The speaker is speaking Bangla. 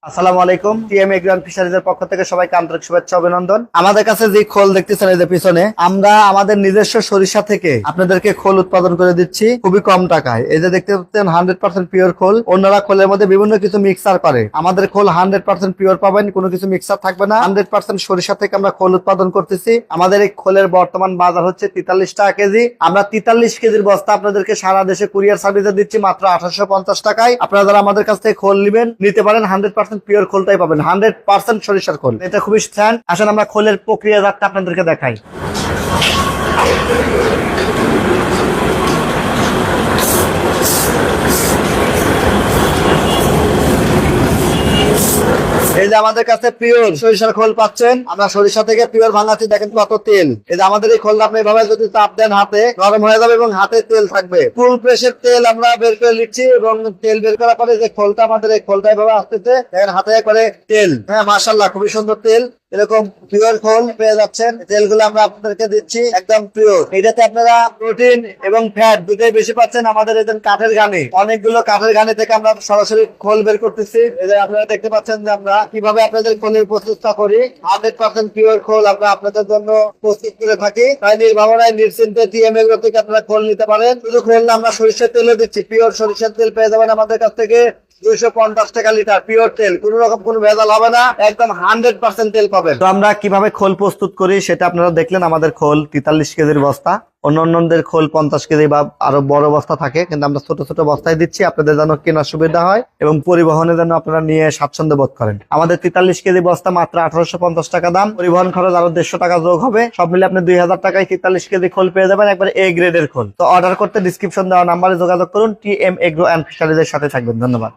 আসসালামু আলাইকুম। টিএম এগ্রান ফিশারিজের পক্ষ থেকে সবাইকে আন্তরিক শুভেচ্ছা অভিনন্দন। আমাদের কাছে যে খোল দেখতেছেন এই যে পিছনে, আমরা আমাদের নিজস্ব সরিষা থেকে আপনাদেরকে খোল উৎপাদন করে দিচ্ছি খুবই কম টাকায়। এই যে দেখতে পাচ্ছেন 100% পিওর খোল। অন্যরা খোলের মধ্যে বিভিন্ন কিছু মিক্সার করে, আমাদের খোল 100% পিওর পাবেন, কোনো কিছু মিক্সার থাকবে না। 100% সরিষা থেকে আমরা খোল উৎপাদন করতেছি। আমাদের এই খোলের বর্তমান বাজার হচ্ছে 43 টাকা কেজি। আমরা 43 কেজির বস্তা আপনাদেরকে সারা দেশে কুরিয়ার সার্ভিসে দিচ্ছি মাত্র 1850 টাকায়। আপনারা যারা আমাদের কাছ থেকে খোল নিতে পারেন 100% পিওর খোলটাই পাবেন, 100% সরিষার খোল। এটা খুবই স্ট্যান্ড। আসেন আমরা খোলের প্রক্রিয়াজাতটা আপনাদেরকে দেখাই। এই যে আমাদের কাছে পিওর সরিষার খোল পাচ্ছেন। আমরা সরিষা থেকে পিওর ভাঙাচ্ছি, দেখেন কত তেল। এই যে আমাদের এই খোলটা আপনি এভাবে যদি চাপ দেন হাতে গরম হয়ে যাবে এবং হাতে তেল থাকবে। ফুল প্রেসের তেল আমরা বের করে নিচ্ছি এবং তেল বের করার পরে যে খোলটা, আমাদের এই খোলটা এভাবে আসতেছে, দেখেন হাতে করে তেল। হ্যাঁ মাশাআল্লাহ, খুবই সুন্দর তেল। এরকম পিওর খোল পেয়ে যাচ্ছেন। তেলগুলো আমরা আপনাদেরকে দিচ্ছি একদম পিওর। এটাতে আপনারা প্রোটিন এবং ফ্যাট দুটোই বেশি পাচ্ছেন। আমাদের এখানে কাঠের ঘানি, অনেকগুলো কাঠের ঘানি থেকে আমরা সরাসরি খোল বের করতেছি। এই যে আপনারা দেখতে পাচ্ছেন যে আমরা কিভাবে আপনাদের খোলের প্রস্তুতটা করি। 100% পিওর খোল আমরা আপনাদের জন্য প্রস্তুত করে থাকি। তাই নির্ভাবনায় নিশ্চিন্তে টিএম এগ্রো থেকে আপনারা খোল নিতে পারেন। শুধু খোল না, আমরা সরিষার তেলও দিচ্ছি। পিওর সরিষার তেল পেয়ে যাবেন আমাদের কাছ থেকে 250 টাকা লিটার পিওর তেল। কোন রকম কোনো ভেজাল হবে না, একদম 100% তেল পাবেন। তো আমরা কিভাবে খোল প্রস্তুত করি সেটা আপনারা দেখলেন। আমাদের খোল 43 কেজির বস্তা, অন্যদের খোল 50 কেজি বা আরো বড় বস্তা থাকে, কিন্তু আমরা ছোট ছোট বস্তায় দিচ্ছি আপনাদের যেন কেনার সুবিধা হয় এবং পরিবহনে যেন আপনারা নিয়ে স্বাচ্ছন্দ্য বোধ করেন। আমাদের 43 কেজি বস্তা মাত্র 1850 টাকা দাম, পরিবহন খরচ আরো 150 টাকা যোগ হবে। সব মিলে আপনি 2000 টাকায় 43 কেজি খোল পেয়ে যাবেন, একবার এ গ্রেডের খোল। তো অর্ডার করতে ডিসক্রিপশন দেওয়া নাম্বারে যোগাযোগ করুন। টিএম এগ্রো অ্যান্ড ফিশারিজের সাথে থাকবেন। ধন্যবাদ।